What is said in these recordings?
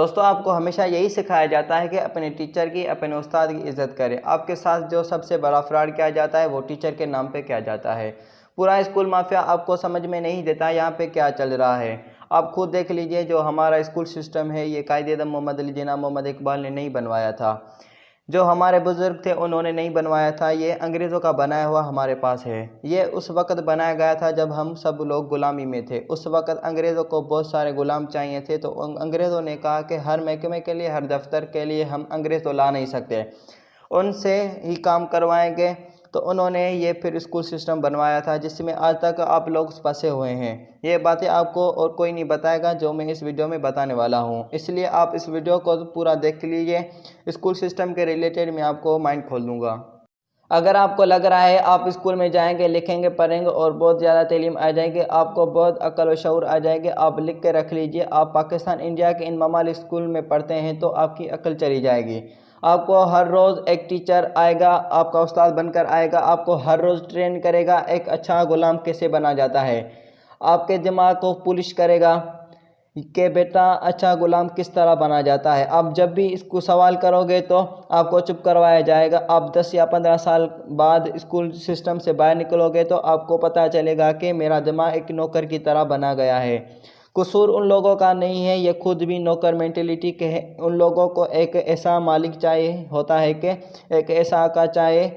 दोस्तों, आपको हमेशा यही सिखाया जाता है कि अपने टीचर की, अपने उस्ताद की इज़्ज़त करें। आपके साथ जो सबसे बड़ा फ्रॉड किया जाता है वो टीचर के नाम पे किया जाता है। पूरा स्कूल माफिया आपको समझ में नहीं देता यहाँ पे क्या चल रहा है। आप खुद देख लीजिए, जो हमारा स्कूल सिस्टम है ये कायदे-ए-आज़म मोहम्मद अली जिन्ना मोहम्मद इकबाल ने नहीं बनवाया था। जो हमारे बुज़ुर्ग थे उन्होंने नहीं बनवाया था, ये अंग्रेज़ों का बनाया हुआ हमारे पास है। ये उस वक़्त बनाया गया था जब हम सब लोग ग़ुलामी में थे। उस वक़्त अंग्रेज़ों को बहुत सारे ग़ुलाम चाहिए थे, तो अंग्रेज़ों ने कहा कि हर महकमे के लिए, हर दफ़्तर के लिए हम अंग्रेज़ तो ला नहीं सकते, उनसे ही काम करवाएंगे। तो उन्होंने ये फिर स्कूल सिस्टम बनवाया था जिसमें आज तक आप लोग फंसे हुए हैं। ये बातें आपको और कोई नहीं बताएगा जो मैं इस वीडियो में बताने वाला हूँ, इसलिए आप इस वीडियो को पूरा देख लीजिए। स्कूल सिस्टम के रिलेटेड मैं आपको माइंड खोल दूँगा। अगर आपको लग रहा है आप स्कूल में जाएंगे, लिखेंगे, पढ़ेंगे और बहुत ज़्यादा तालीम आ जाएगी, आपको बहुत अक्ल व शऊर आ जाएगी, आप लिख के रख लीजिए। आप पाकिस्तान, इंडिया के इन ममालिक स्कूल में पढ़ते हैं तो आपकी अक्ल चली जाएगी। आपको हर रोज़ एक टीचर आएगा, आपका उस्ताद बनकर आएगा, आपको हर रोज़ ट्रेन करेगा एक अच्छा ग़ुलाम कैसे बना जाता है। आपके दिमाग को पुलिश करेगा कि बेटा अच्छा ग़ुलाम किस तरह बना जाता है। आप जब भी इसको सवाल करोगे तो आपको चुप करवाया जाएगा। आप 10 या 15 साल बाद स्कूल सिस्टम से बाहर निकलोगे तो आपको पता चलेगा कि मेरा दिमाग एक नौकर की तरह बना गया है। कसूर उन लोगों का नहीं है, ये खुद भी नौकर मेंटेलिटी के हैं। उन लोगों को एक ऐसा मालिक चाहिए होता है कि एक ऐसा आका चाहिए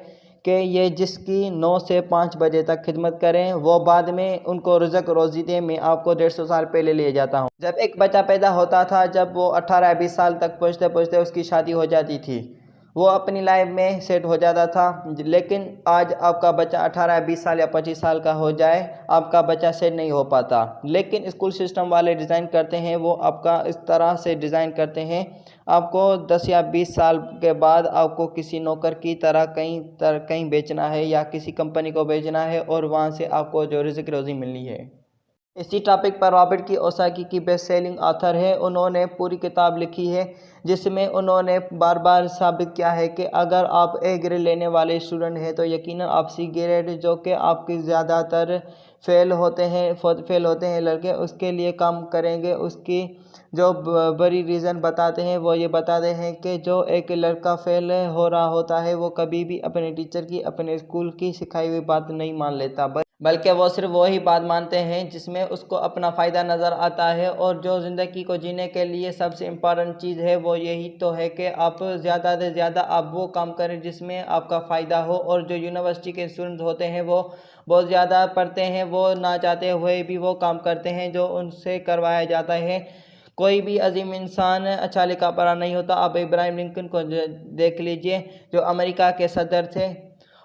कि ये जिसकी 9 से 5 बजे तक खिदमत करें, वो बाद में उनको रिज़्क़ रोज़ी दे। मैं आपको 150 साल पहले ले जाता हूँ। जब एक बच्चा पैदा होता था, जब वो 18 या 20 साल तक पहुँचते पहुँचते उसकी शादी हो जाती थी, वो अपनी लाइफ में सेट हो जाता था। लेकिन आज आपका बच्चा 18 या 20 साल या 25 साल का हो जाए, आपका बच्चा सेट नहीं हो पाता। लेकिन स्कूल सिस्टम वाले डिज़ाइन करते हैं, वो आपका इस तरह से डिज़ाइन करते हैं, आपको 10 या 20 साल के बाद आपको किसी नौकर की तरह कहीं बेचना है या किसी कंपनी को बेचना है और वहाँ से आपको जो रिज़्क़ रोज़ी मिलनी है। इसी टॉपिक पर रॉबर्ट कियोसाकी की बेस्ट सेलिंग ऑथर है, उन्होंने पूरी किताब लिखी है जिसमें उन्होंने बार बार साबित किया है कि अगर आप ए ग्रेड लेने वाले स्टूडेंट हैं तो यकीनन आप सी ग्रेड, जो कि आपकी ज़्यादातर फेल होते हैं लड़के, उसके लिए काम करेंगे। उसकी जो बड़ी रीज़न बताते हैं वो ये बताते हैं कि जो एक लड़का फेल हो रहा होता है वो कभी भी अपने टीचर की, अपने स्कूल की सिखाई हुई बात नहीं मान लेता, बल्कि वो सिर्फ वही बात मानते हैं जिसमें उसको अपना फ़ायदा नज़र आता है। और जो ज़िंदगी को जीने के लिए सबसे इम्पॉर्टेंट चीज़ है वो यही तो है कि आप ज़्यादा से ज़्यादा आप वो काम करें जिसमें आपका फ़ायदा हो। और जो यूनिवर्सिटी के स्टूडेंट्स होते हैं वो बहुत ज़्यादा पढ़ते हैं, वो ना चाहते हुए भी वो काम करते हैं जो उनसे करवाया जाता है। कोई भी अजीम इंसान अच्छा लिखा पढ़ा नहीं होता। आप इब्राहिम लिंकन को देख लीजिए, जो अमेरिका के सदर थे,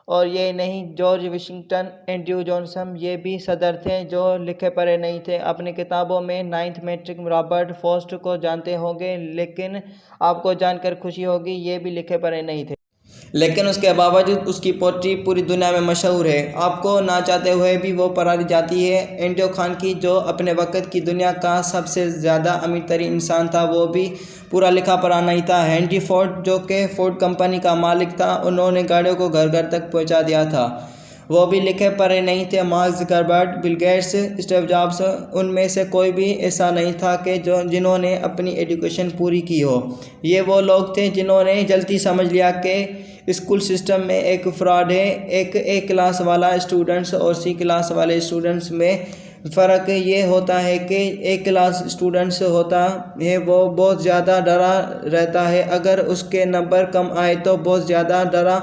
और ये नहीं जॉर्ज वाशिंगटन, एंड्रयू जॉनसन, ये भी सदर थे जो लिखे पढ़े नहीं थे। अपनी किताबों में 9th मैट्रिक रॉबर्ट फॉस्ट को जानते होंगे, लेकिन आपको जानकर खुशी होगी ये भी लिखे पढ़े नहीं थे, लेकिन उसके बावजूद उसकी पोट्री पूरी दुनिया में मशहूर है। आपको ना चाहते हुए भी वो पढ़ाई जाती है। एंड्रयू खान की, जो अपने वक्त की दुनिया का सबसे ज़्यादा अमीर तरीन इंसान था, वो भी पूरा लिखा पढ़ा नहीं था। हेनरी फोर्ड, जो कि फोर्ड कंपनी का मालिक था, उन्होंने गाड़ियों को घर घर तक पहुंचा दिया था, वो भी लिखे पढ़े नहीं थे। Mark Zuckerberg, Bill Gates, Steve jobs, उनमें से कोई भी ऐसा नहीं था कि जिन्होंने अपनी एजुकेशन पूरी की हो। ये वो लोग थे जिन्होंने जल्दी समझ लिया कि स्कूल सिस्टम में एक फ्रॉड है। एक ए क्लास वाला स्टूडेंट्स और सी क्लास वाले स्टूडेंट्स में फ़र्क ये होता है कि ए क्लास स्टूडेंट्स होता है वो बहुत ज़्यादा डरा रहता है। अगर उसके नंबर कम आए तो बहुत ज़्यादा डरा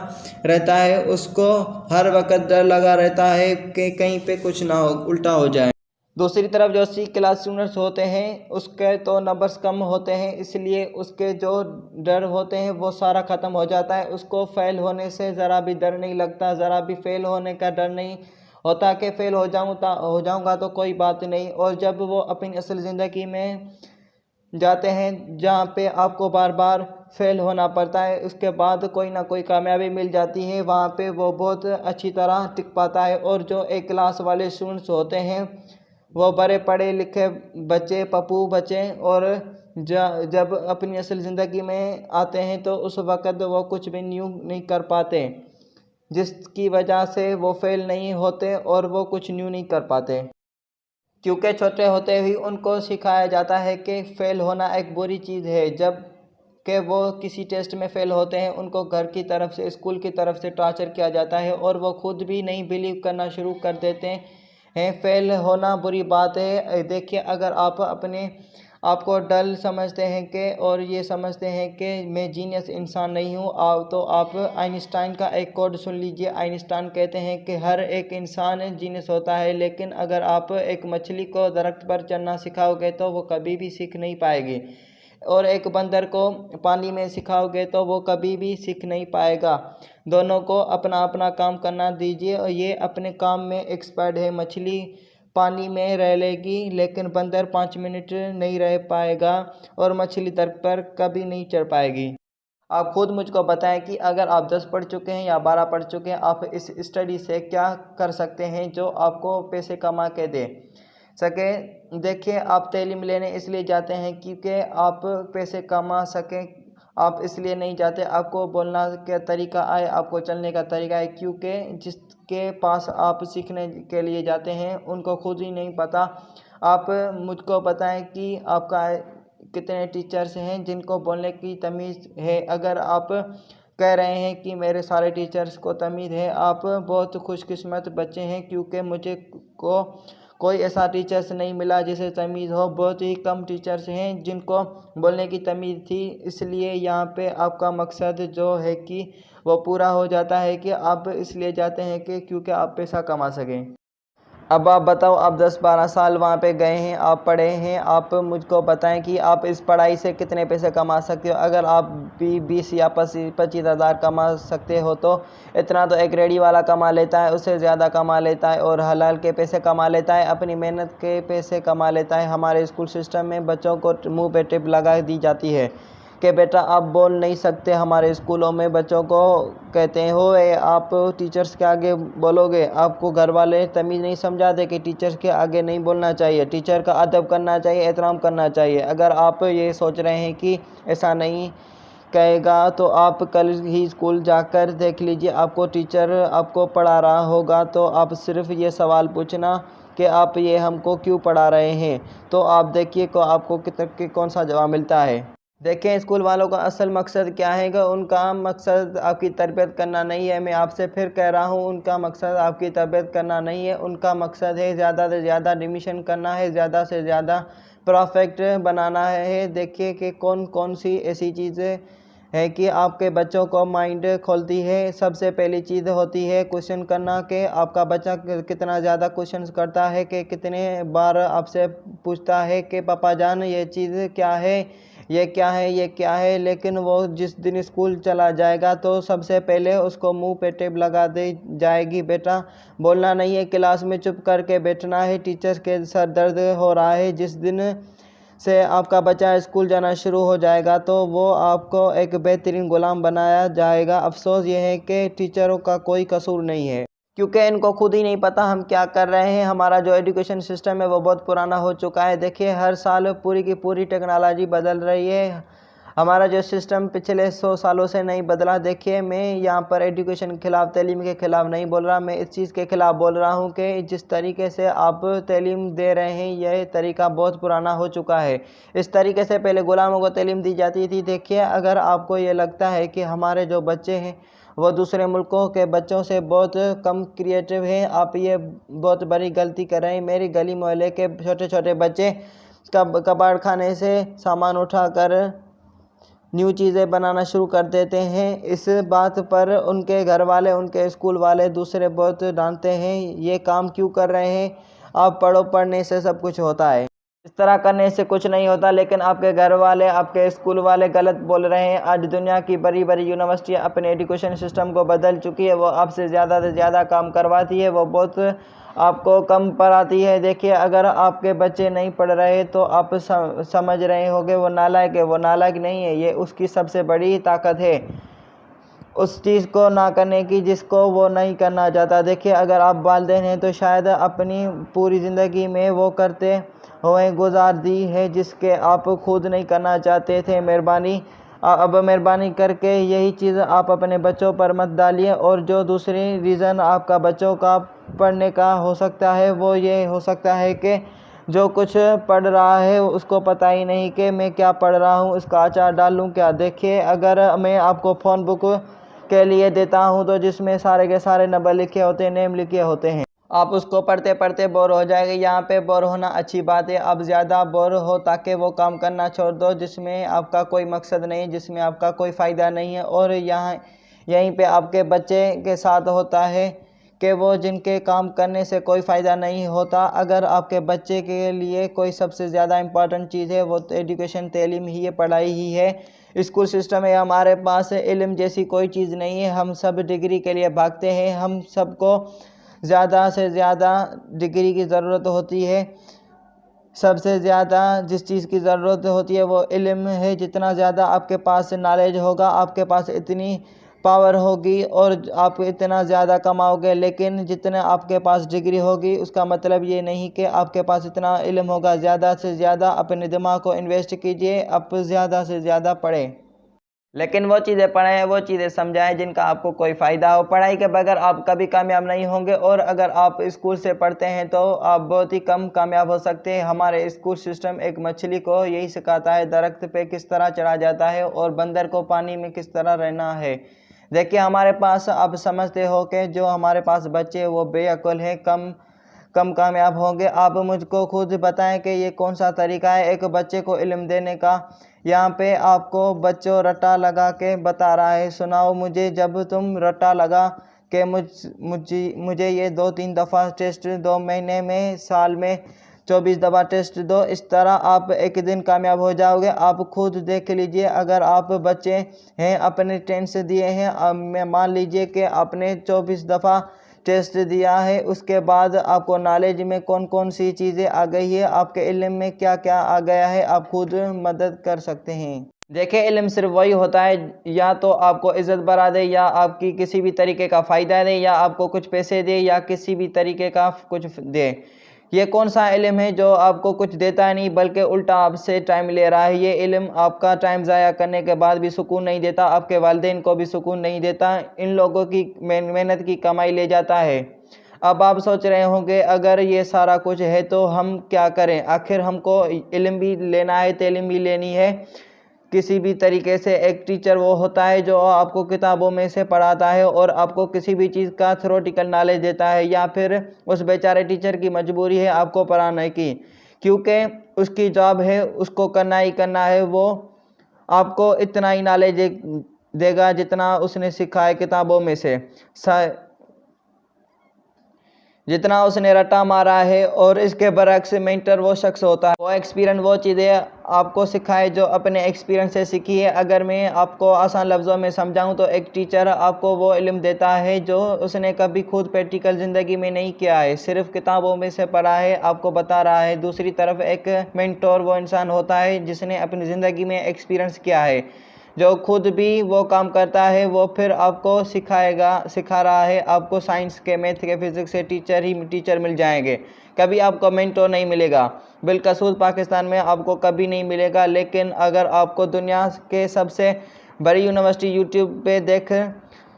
रहता है, उसको हर वक्त डर लगा रहता है कि कहीं पे कुछ ना हो, उल्टा हो जाए। दूसरी तरफ जो सी क्लास स्टूडेंट्स होते हैं उसके तो नंबर्स कम होते हैं, इसलिए उसके जो डर होते हैं वो सारा ख़त्म हो जाता है। उसको फ़ेल होने से ज़रा भी डर नहीं लगता, ज़रा भी फ़ेल होने का डर नहीं होता कि फ़ेल हो जाऊँगा तो कोई बात नहीं। और जब वो अपनी असल ज़िंदगी में जाते हैं जहाँ पे आपको बार बार फेल होना पड़ता है, उसके बाद कोई ना कोई कामयाबी मिल जाती है, वहाँ पे वो बहुत अच्छी तरह टिक पाता है। और जो एक क्लास वाले स्टूडेंट्स होते हैं वो बड़े पढ़े लिखे बच्चे, पप्पू बच्चे, और जब अपनी असल ज़िंदगी में आते हैं तो उस वक़्त वो कुछ भी न्यू नहीं कर पाते, जिसकी वजह से वो फेल नहीं होते और वो कुछ न्यू नहीं कर पाते। क्योंकि छोटे होते ही उनको सिखाया जाता है कि फ़ेल होना एक बुरी चीज़ है। जब कि वो किसी टेस्ट में फ़ेल होते हैं, उनको घर की तरफ से, स्कूल की तरफ से टॉर्चर किया जाता है और वो खुद भी नहीं बिलीव करना शुरू कर देते हैं फ़ेल होना बुरी बात है। देखिए, अगर आप अपने आप को डल समझते हैं कि और ये समझते हैं कि मैं जीनियस इंसान नहीं हूँ, तो आप आइंस्टाइन का एक कोट सुन लीजिए। आइंस्टाइन कहते हैं कि हर एक इंसान जीनियस होता है, लेकिन अगर आप एक मछली को दरख्त पर चढ़ना सिखाओगे तो वो कभी भी सीख नहीं पाएगी, और एक बंदर को पानी में सिखाओगे तो वो कभी भी सीख नहीं पाएगा। दोनों को अपना अपना काम करना दीजिए, और ये अपने काम में एक्सपर्ट है। मछली पानी में रह लेगी, लेकिन बंदर 5 मिनट नहीं रह पाएगा और मछली दरख्त पर कभी नहीं चढ़ पाएगी। आप खुद मुझको बताएं कि अगर आप 10 पढ़ चुके हैं या 12 पढ़ चुके हैं, आप इस स्टडी से क्या कर सकते हैं जो आपको पैसे कमा के दे सके। देखिए, आप तालीम लेने इसलिए जाते हैं क्योंकि आप पैसे कमा सकें। आप इसलिए नहीं जाते आपको बोलना का तरीका आए, आपको चलने का तरीका आए, क्योंकि जिसके पास आप सीखने के लिए जाते हैं उनको खुद ही नहीं पता। आप मुझको बताएं कि आपका कितने टीचर्स हैं जिनको बोलने की तमीज़ है। अगर आप कह रहे हैं कि मेरे सारे टीचर्स को तमीज़ है, आप बहुत खुशकिस्मत बच्चे हैं, क्योंकि मुझे को कोई ऐसा टीचर्स नहीं मिला जिसे तमीज़ हो। बहुत ही कम टीचर्स हैं जिनको बोलने की तमीज़ थी। इसलिए यहाँ पे आपका मकसद जो है कि वो पूरा हो जाता है कि आप इसलिए जाते हैं कि क्योंकि आप पैसा कमा सकें। अब आप बताओ, आप 10-12 साल वहाँ पे गए हैं, आप पढ़े हैं, आप मुझको बताएं कि आप इस पढ़ाई से कितने पैसे कमा सकते हो। अगर आप भी 20 या 25 हज़ार कमा सकते हो तो इतना तो एक रेडी वाला कमा लेता है, उससे ज़्यादा कमा लेता है, और हलाल के पैसे कमा लेता है, अपनी मेहनत के पैसे कमा लेता है। हमारे स्कूल सिस्टम में बच्चों को मुँह पे टिप लगा दी जाती है कि बेटा आप बोल नहीं सकते। हमारे स्कूलों में बच्चों को कहते हैं, हो आप टीचर्स के आगे बोलोगे। आपको घर वाले तमीज़ नहीं समझाते कि टीचर्स के आगे नहीं बोलना चाहिए, टीचर का अदब करना चाहिए, एहतराम करना चाहिए। अगर आप ये सोच रहे हैं कि ऐसा नहीं कहेगा तो आप कल ही स्कूल जाकर देख लीजिए, आपको टीचर आपको पढ़ा रहा होगा तो आप सिर्फ ये सवाल पूछना कि आप ये हमको क्यों पढ़ा रहे हैं, तो आप देखिए को आपको कौन सा जवाब मिलता है। देखें, स्कूल वालों का असल मकसद क्या है कि उनका मकसद आपकी तरबियत करना नहीं है। मैं आपसे फिर कह रहा हूँ, उनका मकसद आपकी तरबियत करना नहीं है। उनका मकसद है ज़्यादा से ज़्यादा एडमिशन करना है, ज़्यादा से ज़्यादा परफेक्ट बनाना है। देखिए कि कौन कौन सी ऐसी चीज़ें है कि आपके बच्चों को माइंड खोलती है। सबसे पहली चीज़ होती है क्वेश्चन करना, कि आपका बच्चा कितना ज़्यादा क्वेश्चन करता है, कि कितने बार आपसे पूछता है कि पापा जान ये चीज़ क्या है, ये क्या है, ये क्या है। लेकिन वो जिस दिन स्कूल चला जाएगा तो सबसे पहले उसको मुंह पे टेप लगा दी जाएगी, बेटा बोलना नहीं है, क्लास में चुप करके बैठना है, टीचर्स के सर दर्द हो रहा है। जिस दिन से आपका बच्चा स्कूल जाना शुरू हो जाएगा तो वो आपको एक बेहतरीन गुलाम बनाया जाएगा। अफसोस ये है कि टीचरों का कोई कसूर नहीं है, क्योंकि इनको खुद ही नहीं पता हम क्या कर रहे हैं। हमारा जो एजुकेशन सिस्टम है वो बहुत पुराना हो चुका है। देखिए, हर साल पूरी की पूरी टेक्नोलॉजी बदल रही है। हमारा जो सिस्टम पिछले 100 सालों से नहीं बदला। देखिए, मैं यहाँ पर एजुकेशन के ख़िलाफ़, तालीम के ख़िलाफ़ नहीं बोल रहा, मैं इस चीज़ के ख़िलाफ़ बोल रहा हूँ कि जिस तरीके से आप तालीम दे रहे हैं यह तरीका बहुत पुराना हो चुका है। इस तरीके से पहले ग़ुलामों को तालीम दी जाती थी। देखिए, अगर आपको ये लगता है कि हमारे जो बच्चे हैं वो दूसरे मुल्कों के बच्चों से बहुत कम क्रिएटिव हैं, आप ये बहुत बड़ी गलती कर रहे हैं। मेरी गली मोहल्ले के छोटे छोटे बच्चे कबाड़ खाने से सामान उठाकर न्यू चीज़ें बनाना शुरू कर देते हैं। इस बात पर उनके घर वाले, उनके स्कूल वाले दूसरे बहुत डांटते हैं, ये काम क्यों कर रहे हैं, आप पढ़ो, पढ़ने से सब कुछ होता है, इस तरह करने से कुछ नहीं होता। लेकिन आपके घर वाले, आपके स्कूल वाले गलत बोल रहे हैं। आज दुनिया की बड़ी बड़ी यूनिवर्सिटियाँ अपने एजुकेशन सिस्टम को बदल चुकी है। वो आपसे ज़्यादा से ज़्यादा काम करवाती है, वो बहुत आपको कम पढ़ाती है। देखिए, अगर आपके बच्चे नहीं पढ़ रहे तो आप समझ रहे होंगे वो नालायक है। वो नालायक नहीं है, ये उसकी सबसे बड़ी ताकत है, उस चीज़ को ना करने की जिसको वो नहीं करना चाहता। देखिए, अगर आप वालिदैन हैं तो शायद अपनी पूरी ज़िंदगी में वो करते हुए गुजार दी है जिसके आप खुद नहीं करना चाहते थे। अब मेहरबानी करके यही चीज़ आप अपने बच्चों पर मत डालिए। और जो दूसरी रीज़न आपका बच्चों का पढ़ने का हो सकता है वो ये हो सकता है कि जो कुछ पढ़ रहा है उसको पता ही नहीं कि मैं क्या पढ़ रहा हूँ, इसका अचार डालूँ क्या। देखिए, अगर मैं आपको फ़ोन बुक के लिए देता हूँ तो जिसमें सारे के सारे नंबर लिखे होते हैं, नेम लिखे होते हैं, आप उसको पढ़ते पढ़ते बोर हो जाएंगे। यहाँ पे बोर होना अच्छी बात है, आप ज़्यादा बोर हो ताकि वो काम करना छोड़ दो जिसमें आपका कोई मकसद नहीं, जिसमें आपका कोई फ़ायदा नहीं है। और यहीं पे आपके बच्चे के साथ होता है कि वो जिनके काम करने से कोई फ़ायदा नहीं होता। अगर आपके बच्चे के लिए कोई सबसे ज़्यादा इम्पॉर्टेंट चीज़ है वो तो एजुकेशन, तालीम ही है, पढ़ाई ही है। स्कूल सिस्टम है, हमारे पास इल्म जैसी कोई चीज़ नहीं है। हम सब डिग्री के लिए भागते हैं, हम सबको ज़्यादा से ज़्यादा डिग्री की ज़रूरत होती है। सबसे ज़्यादा जिस चीज़ की ज़रूरत होती है वो इल्म है। जितना ज़्यादा आपके पास नॉलेज होगा, आपके पास इतनी पावर होगी और आप इतना ज़्यादा कमाओगे। लेकिन जितना आपके पास डिग्री होगी उसका मतलब ये नहीं कि आपके पास इतना इल्म होगा। ज़्यादा से ज़्यादा अपने दिमाग को इन्वेस्ट कीजिए, आप ज़्यादा से ज़्यादा पढ़ें, लेकिन वो चीज़ें पढ़ें, वो चीज़ें समझाएं जिनका आपको कोई फ़ायदा हो। पढ़ाई के बगैर आप कभी कामयाब नहीं होंगे, और अगर आप स्कूल से पढ़ते हैं तो आप बहुत ही कम कामयाब हो सकते हैं। हमारे स्कूल सिस्टम एक मछली को यही सिखाता है दरख्त पे किस तरह चढ़ा जाता है और बंदर को पानी में किस तरह रहना है। देखिए, हमारे पास, आप समझते हो कि जो हमारे पास बच्चे वो बेअक्ल हैं, कम कामयाब होंगे। आप मुझको खुद बताएं कि ये कौन सा तरीका है एक बच्चे को इल्म देने का। यहाँ पे आपको बच्चों रट्टा लगा के बता रहा है, सुनाओ मुझे जब तुम रट्टा लगा कि मुझे ये 2-3 दफ़ा टेस्ट 2 महीने में, साल में 24 दफ़ा टेस्ट दो। इस तरह आप एक दिन कामयाब हो जाओगे। आप खुद देख लीजिए, अगर आप बच्चे हैं, अपने टेंस दिए हैं, मान लीजिए कि आपने 24 दफ़ा टेस्ट दिया है, उसके बाद आपको नॉलेज में कौन कौन सी चीज़ें आ गई है, आपके इल्म में क्या क्या आ गया है, आप खुद मदद कर सकते हैं। देखिए, इल्म सिर्फ वही होता है या तो आपको इज़्ज़त बढ़ा दे, या आपकी किसी भी तरीके का फ़ायदा दे, या आपको कुछ पैसे दे, या किसी भी तरीके का कुछ दे। ये कौन सा इल्म है जो आपको कुछ देता नहीं बल्कि उल्टा आपसे टाइम ले रहा है। ये इल्म आपका टाइम ज़ाया करने के बाद भी सुकून नहीं देता, आपके वालिदैन को भी सुकून नहीं देता, इन लोगों की मेहनत की कमाई ले जाता है। अब आप सोच रहे होंगे, अगर ये सारा कुछ है तो हम क्या करें? आखिर हमको इल्म भी लेना है, तालीम भी लेनी है किसी भी तरीके से। एक टीचर वो होता है जो आपको किताबों में से पढ़ाता है और आपको किसी भी चीज़ का थ्योरेटिकल नॉलेज देता है, या फिर उस बेचारे टीचर की मजबूरी है आपको पढ़ाने की, क्योंकि उसकी जॉब है, उसको करना ही करना है। वो आपको इतना ही नॉलेज देगा जितना उसने सीखा है किताबों में से, जितना उसने रट्टा मारा है। और इसके बरक्स मेंटर वो शख्स होता है, वो एक्सपीरियंस, वो चीज़ें आपको सिखाए जो अपने एक्सपीरियंस से सीखी है। अगर मैं आपको आसान लफ्ज़ों में समझाऊं तो एक टीचर आपको वो इल्म देता है जो उसने कभी खुद प्रैक्टिकल ज़िंदगी में नहीं किया है, सिर्फ किताबों में से पढ़ा है, आपको बता रहा है। दूसरी तरफ एक मेंटर वो इंसान होता है जिसने अपनी ज़िंदगी में एक्सपीरियंस किया है, जो खुद भी वो काम करता है, वो फिर आपको सिखा रहा है। आपको साइंस के, मैथ के, फिज़िक्स से टीचर मिल जाएंगे, कभी आपको मेंटर नहीं मिलेगा। बिलखसूस पाकिस्तान में आपको कभी नहीं मिलेगा। लेकिन अगर आपको दुनिया के सबसे बड़ी यूनिवर्सिटी यूट्यूब पे देख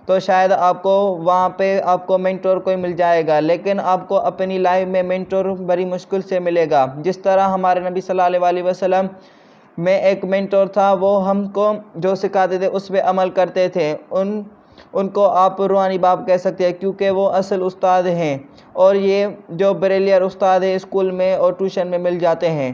तो शायद आपको वहाँ पे आपको मेंटर कोई मिल जाएगा, लेकिन आपको अपनी लाइफ में मेंटर बड़ी मुश्किल से मिलेगा। जिस तरह हमारे नबी सल्लल्लाहु अलैहि वसल्लम में एक मेंटर था, वो हमको जो सिखाते थे उस पर अमल करते थे। उनको आप रूहानी बाप कह सकते हैं, क्योंकि वो असल उस्ताद हैं, और ये जो ब्रिलियर उस्ताद है स्कूल में और ट्यूशन में मिल जाते हैं।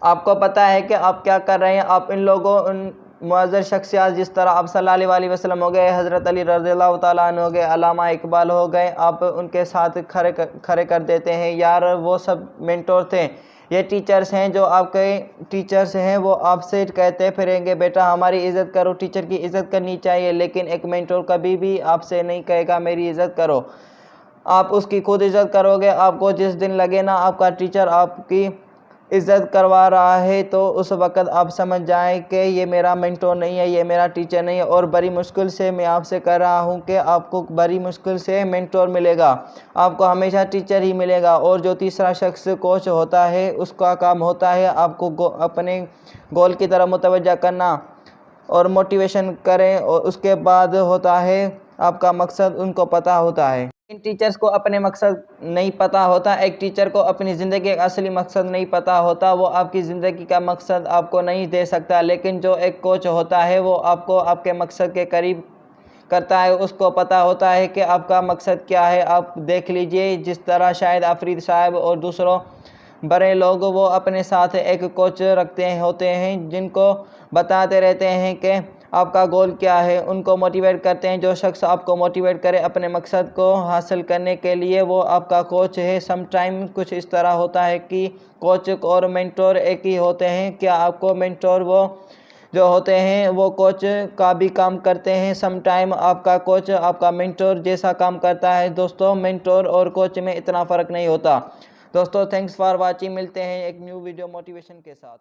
आपको पता है कि आप क्या कर रहे हैं। आप इन लोगों, उन मुअज़्ज़र शख्सियत जिस तरह आप सल्लल्लाहु अलैहि वसल्लम हो गए, हज़रत अली रज़ियल्लाहु ताला अन्हु हो गए, अल्लामा इकबाल हो गए, आप उनके साथ खड़े कर देते हैं। यार, वो सब मेंटर थे। ये टीचर्स हैं, जो आपके टीचर्स हैं, वो आपसे कहते फिरेंगे बेटा हमारी इज़्ज़त करो, टीचर की इज़्ज़त करनी चाहिए। लेकिन एक मेंटर कभी भी आपसे नहीं कहेगा मेरी इज़्ज़त करो, आप उसकी खुद इज़्ज़त करोगे। आपको जिस दिन लगे ना आपका टीचर आपकी इज़्ज़त करवा रहा है, तो उस वक़्त आप समझ जाएं कि ये मेरा मेंटर नहीं है, ये मेरा टीचर नहीं है। और बड़ी मुश्किल से मैं आपसे कह रहा हूँ कि आपको बड़ी मुश्किल से मेंटर मिलेगा, आपको हमेशा टीचर ही मिलेगा। और जो तीसरा शख्स कोच होता है, उसका काम होता है आपको अपने गोल की तरफ मुतवज्जा करना और मोटिवेशन करें, और उसके बाद होता है आपका मकसद उनको पता होता है। इन टीचर्स को अपने मकसद नहीं पता होता। एक टीचर को अपनी ज़िंदगी का असली मकसद नहीं पता होता, वो आपकी ज़िंदगी का मकसद आपको नहीं दे सकता। लेकिन जो एक कोच होता है वो आपको आपके मकसद के करीब करता है, उसको पता होता है कि आपका मकसद क्या है। आप देख लीजिए, जिस तरह शाहिद आफरीदी साहब और दूसरों बड़े लोग वो अपने साथ एक कोच रखते होते हैं, जिनको बताते रहते हैं कि आपका गोल क्या है, उनको मोटिवेट करते हैं। जो शख्स आपको मोटिवेट करे अपने मकसद को हासिल करने के लिए, वो आपका कोच है। सम टाइम कुछ इस तरह होता है कि कोच और मेंटोर एक ही होते हैं। क्या आपको मेंटोर वो जो होते हैं वो कोच का भी काम करते हैं? सम टाइम आपका कोच आपका मेंटोर जैसा काम करता है। दोस्तों, मेंटोर और कोच में इतना फ़र्क नहीं होता। दोस्तों, थैंक्स फॉर वाचिंग। मिलते हैं एक न्यू वीडियो मोटिवेशन के साथ।